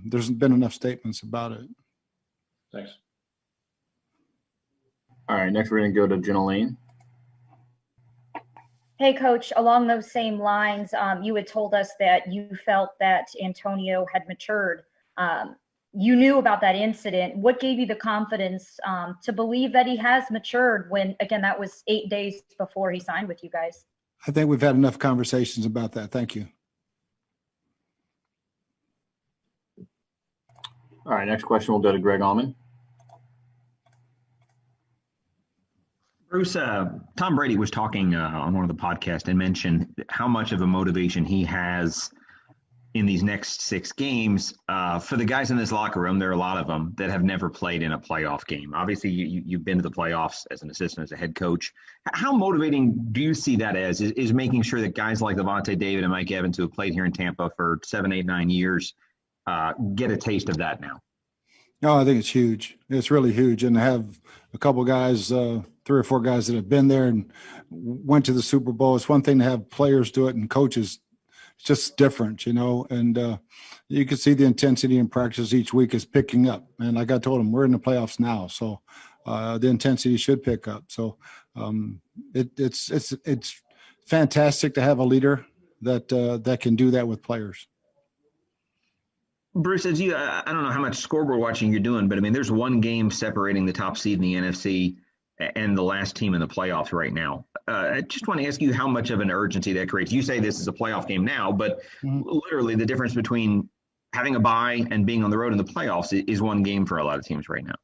there's been enough statements about it. Thanks. All right, next we're going to go to Jenna Lane. Hey, Coach, along those same lines, you had told us that you felt that Antonio had matured. You knew about that incident. What gave you the confidence to believe that he has matured when, again, that was 8 days before he signed with you guys? I think we've had enough conversations about that. Thank you. All right, next question will go to Greg Allman. Bruce, Tom Brady was talking on one of the podcasts and mentioned how much of a motivation he has in these next 6 games. For the guys in this locker room, there are a lot of them that have never played in a playoff game. Obviously, you've been to the playoffs as an assistant, as a head coach. How motivating do you see that as, is making sure that guys like Levante David and Mike Evans, who have played here in Tampa for 7, 8, 9 years, get a taste of that now? No, I think it's huge. It's really huge. And to have a couple guys, 3 or 4 guys that have been there and went to the Super Bowl, it's one thing to have players do it and coaches. It's just different, and you can see the intensity in practice each week is picking up. And like I told them, we're in the playoffs now, so the intensity should pick up. So it's fantastic to have a leader that can do that with players. Bruce, as you, I don't know how much scoreboard watching you're doing, but I mean, there's one game separating the top seed in the NFC and the last team in the playoffs right now. I just want to ask you how much of an urgency that creates. You say this is a playoff game now, but literally the difference between having a bye and being on the road in the playoffs is one game for a lot of teams right now.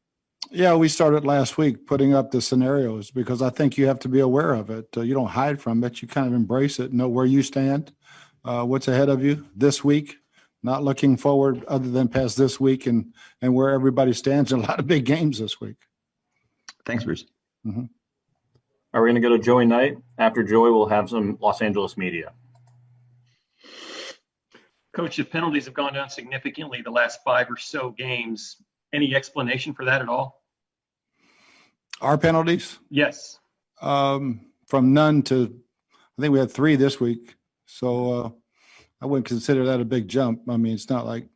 Yeah, we started last week putting up the scenarios because I think you have to be aware of it. You don't hide from it. You kind of embrace it, know where you stand, what's ahead of you this week. Not looking forward other than past this week and where everybody stands in a lot of big games this week. Thanks, Bruce. Mm-hmm. Are we going to go to Joey Knight? After Joey, we'll have some Los Angeles media. Coach, the penalties have gone down significantly the last 5 or so games. Any explanation for that at all? Our penalties? Yes. From none to, I think we had 3 this week. So, I wouldn't consider that a big jump. I mean, it's not like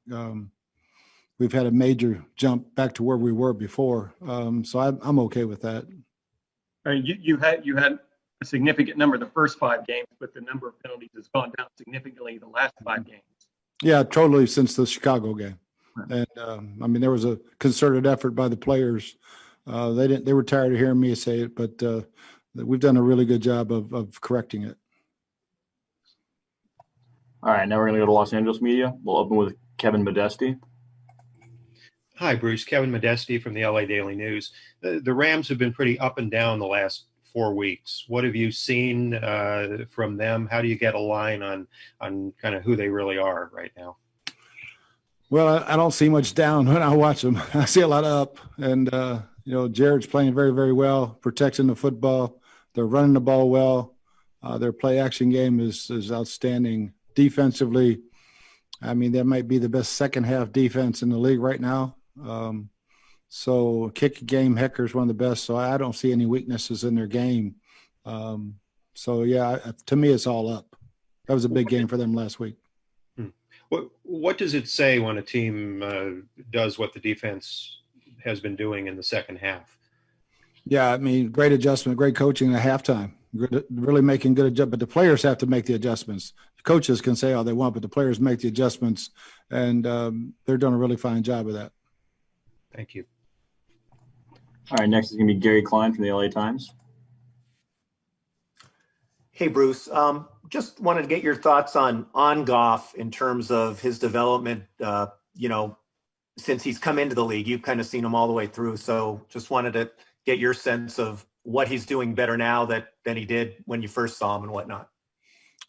we've had a major jump back to where we were before. So I'm okay with that. You had a significant number the first 5 games, but the number of penalties has gone down significantly the last 5 games. Yeah, totally since the Chicago game. And I mean, there was a concerted effort by the players. They were tired of hearing me say it, but we've done a really good job of correcting it. All right, now we're going to go to Los Angeles media. We'll open with Kevin Modesti. Hi, Bruce. Kevin Modesti from the LA Daily News. The Rams have been pretty up and down the last 4 weeks. What have you seen from them? How do you get a line on kind of who they really are right now? Well, I don't see much down when I watch them. I see a lot up. And, Jared's playing very, very well, protecting the football. They're running the ball well. Their play-action game is outstanding. Defensively, I mean, that might be the best second-half defense in the league right now. So kick game, Hecker is one of the best. So I don't see any weaknesses in their game. So, yeah, to me, it's all up. That was a big game for them last week. What does it say when a team does what the defense has been doing in the second half? Yeah, I mean, great adjustment, great coaching at halftime. Really making good adjustments. But the players have to make the adjustments. Coaches can say all they want, but the players make the adjustments, and they're doing a really fine job of that. Thank you. All right, next is going to be Gary Klein from the LA Times. Hey, Bruce. Just wanted to get your thoughts on Goff in terms of his development, since he's come into the league. You've kind of seen him all the way through. So just wanted to get your sense of what he's doing better now than he did when you first saw him and whatnot.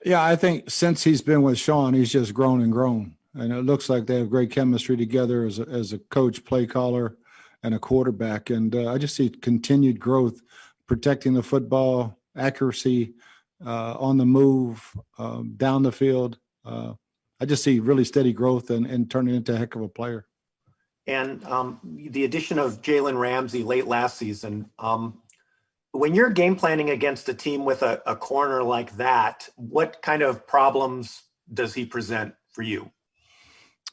Yeah, I think since he's been with Sean, he's just grown and grown. And it looks like they have great chemistry together as a coach, play caller, and a quarterback. And I just see continued growth, protecting the football, accuracy, on the move, down the field. I just see really steady growth and turning into a heck of a player. And the addition of Jalen Ramsey late last season, when you're game planning against a team with a corner like that, what kind of problems does he present for you?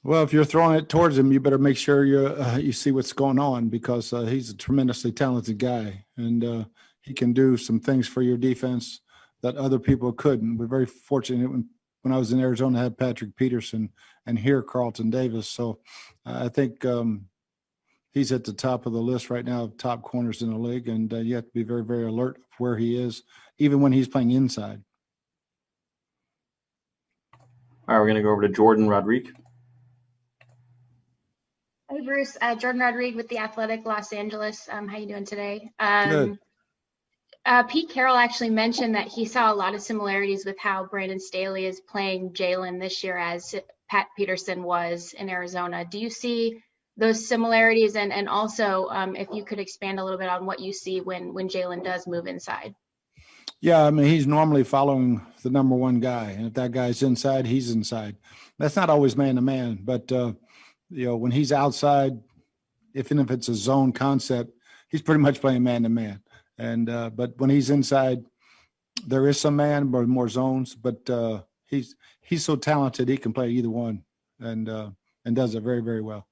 Well, if you're throwing it towards him, you better make sure you see what's going on, because he's a tremendously talented guy, and he can do some things for your defense that other people couldn't. We're very fortunate when I was in Arizona, I had Patrick Peterson and here Carlton Davis. So I think he's at the top of the list right now of top corners in the league, and you have to be very, very alert of where he is, even when he's playing inside. All right, we're going to go over to Jordan Rodriguez. Hey, Bruce. Jordan Rodriguez with The Athletic, Los Angeles. How you doing today? Good. Pete Carroll actually mentioned that he saw a lot of similarities with how Brandon Staley is playing Jalen this year as Pat Peterson was in Arizona. Do you see those similarities? And also, if you could expand a little bit on what you see when Jalen does move inside. Yeah, I mean, he's normally following the number one guy, and if that guy's inside, he's inside. That's not always man-to-man, but when he's outside, even if it's a zone concept, he's pretty much playing man-to-man. And but when he's inside, there is some man, but more zones. But he's so talented, he can play either one, and does it very, very well.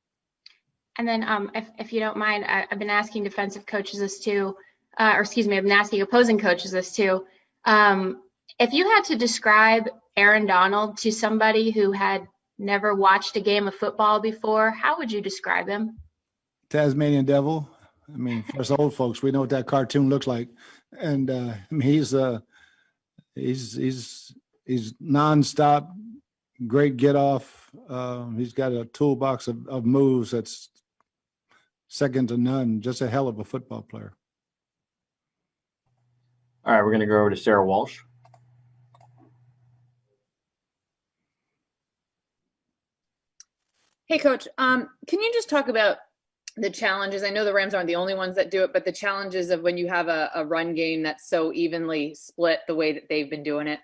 And then, if you don't mind, I've been asking defensive coaches this too. I've been asking opposing coaches this too. If you had to describe Aaron Donald to somebody who had never watched a game of football before, how would you describe him? Tasmanian Devil. I mean, for us old folks, we know what that cartoon looks like, and I mean, he's nonstop, great get off. He's got a toolbox of moves that's second to none. Just a hell of a football player. All right, we're going to go over to Sarah Walsh. Hey, Coach. Can you just talk about the challenges? I know the Rams aren't the only ones that do it, but the challenges of when you have a run game that's so evenly split the way that they've been doing it.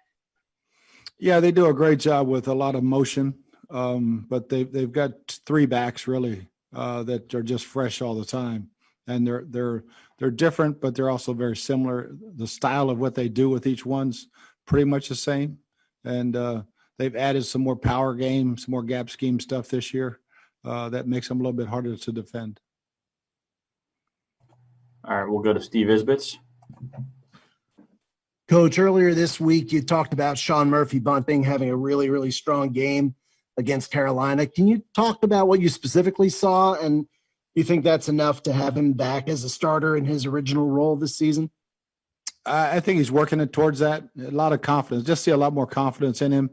Yeah, they do a great job with a lot of motion, but they've got three backs really that are just fresh all the time, and they're different, but they're also very similar. The style of what they do with each one's pretty much the same, and they've added some more power game, some more gap scheme stuff this year that makes them a little bit harder to defend. All right, we'll go to Steve Isbitz. Coach, earlier this week, you talked about Sean Murphy-Bunting having a really, really strong game against Carolina. Can you talk about what you specifically saw, and you think that's enough to have him back as a starter in his original role this season? I think he's working it towards that. A lot of confidence. Just see a lot more confidence in him.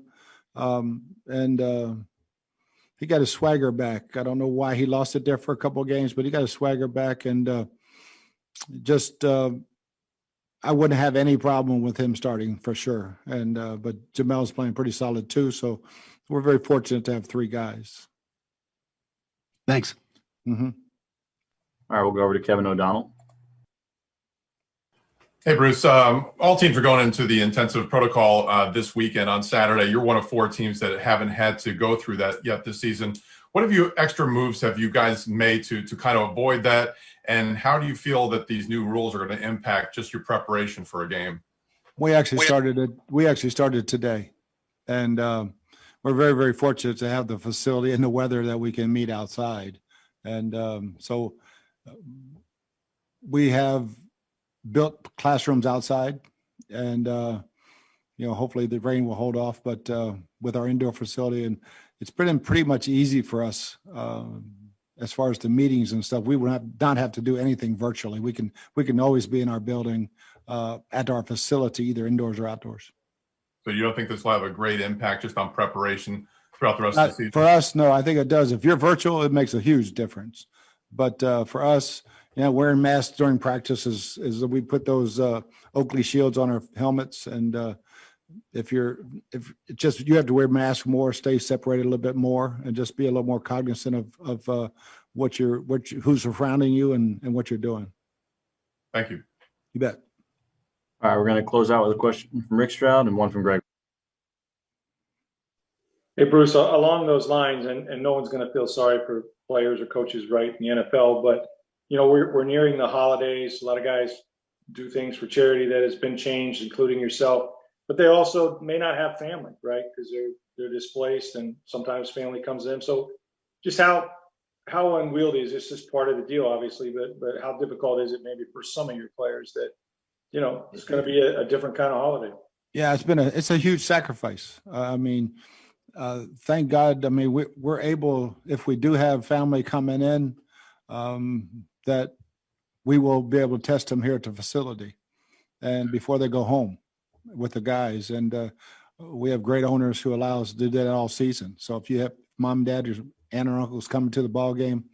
He got his swagger back. I don't know why he lost it there for a couple of games, but he got his swagger back, and I wouldn't have any problem with him starting for sure. And but Jamel's playing pretty solid too, so we're very fortunate to have three guys. Thanks. Mm-hmm. All right, we'll go over to Kevin O'Donnell. Hey, Bruce. All teams are going into the intensive protocol this weekend on Saturday. You're one of four teams that haven't had to go through that yet this season. What extra moves have you guys made to kind of avoid that? And how do you feel that these new rules are going to impact just your preparation for a game? We actually started today, and we're very, very fortunate to have the facility and the weather that we can meet outside. And so we have built classrooms outside, and hopefully the rain will hold off, but with our indoor facility, and it's been pretty much easy for us as far as the meetings and stuff. We would not have to do anything virtually. We can always be in our building at our facility, either indoors or outdoors. So you don't think this will have a great impact just on preparation throughout the rest of the season? For us, no, I think it does. If you're virtual, it makes a huge difference. But for us, wearing masks during practice is we put those Oakley shields on our helmets, and if you have to wear masks more, stay separated a little bit more, and just be a little more cognizant of who's surrounding you and what you're doing. Thank you. You bet. All right, we're going to close out with a question from Rick Stroud and one from Greg. Hey, Bruce, along those lines, and no one's going to feel sorry for players or coaches, right, in the NFL, but we're nearing the holidays. A lot of guys do things for charity that has been changed, including yourself, but they also may not have family, right, because they're displaced, and sometimes family comes in. So just how unwieldy is this? Just part of the deal, obviously, but how difficult is it maybe for some of your players that, it's going to be a different kind of holiday? Yeah, it's a huge sacrifice. Thank God. I mean, we're able, if we do have family coming in, that we will be able to test them here at the facility and before they go home with the guys. And we have great owners who allow us to do that all season. So if you have mom and dad, your aunt or uncles coming to the ball game,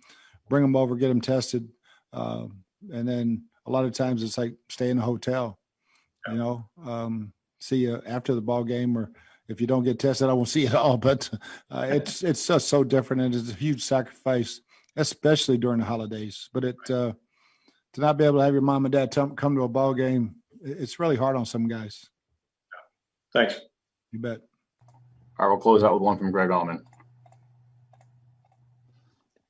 bring them over, get them tested. And then a lot of times it's like stay in a hotel, see you after the ball game, or if you don't get tested, I won't see you at all. But it's just so different, and it's a huge sacrifice, especially during the holidays. But to not be able to have your mom and dad come to a ball game, it's really hard on some guys. Thanks. You bet. All right, we'll close out with one from Greg Allman.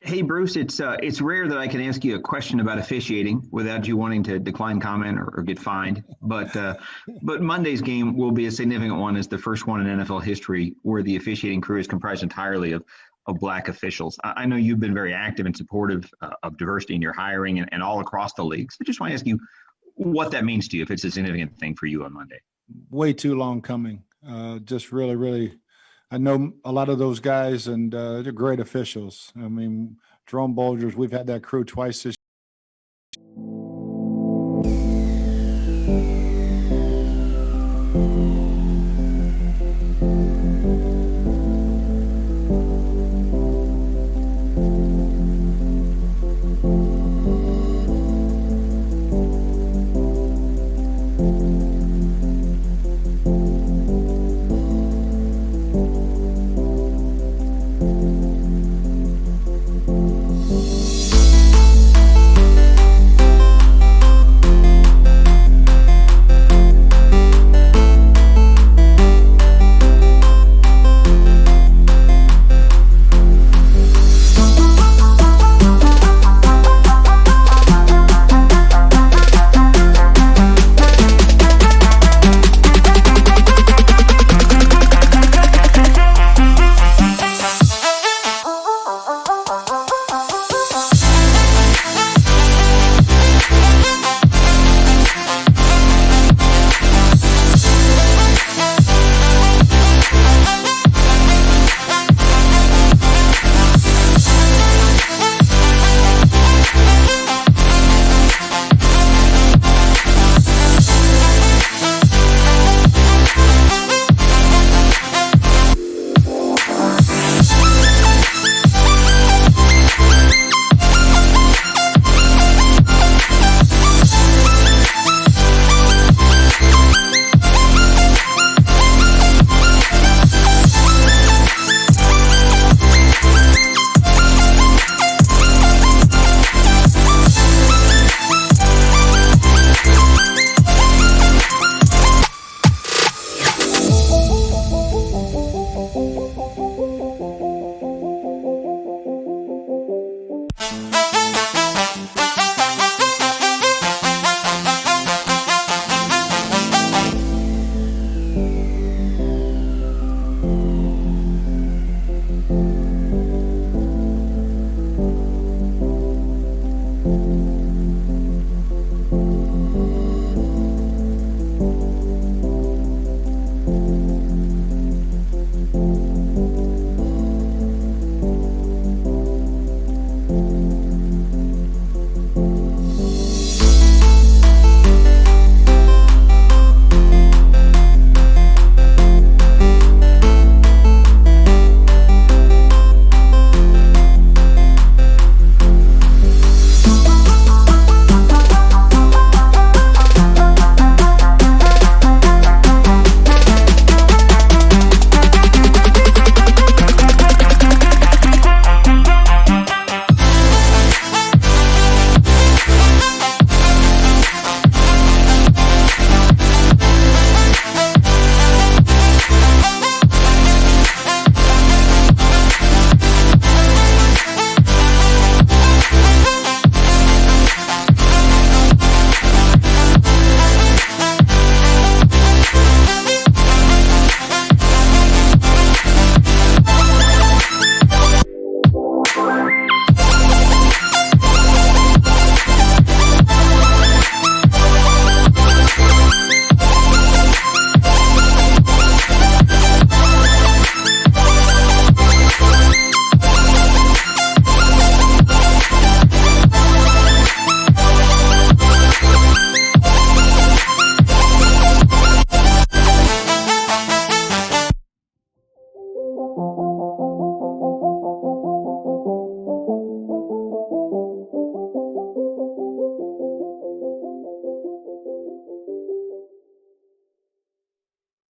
Hey, Bruce, it's rare that I can ask you a question about officiating without you wanting to decline comment or get fined. But Monday's game will be a significant one as the first one in NFL history where the officiating crew is comprised entirely of Black officials. I know you've been very active and supportive of diversity in your hiring and all across the league. So I just want to ask you what that means to you, if it's a significant thing for you on Monday. Way too long coming. Just really, really. I know a lot of those guys, and they're great officials. I mean, Jerome Bolgers, we've had that crew twice this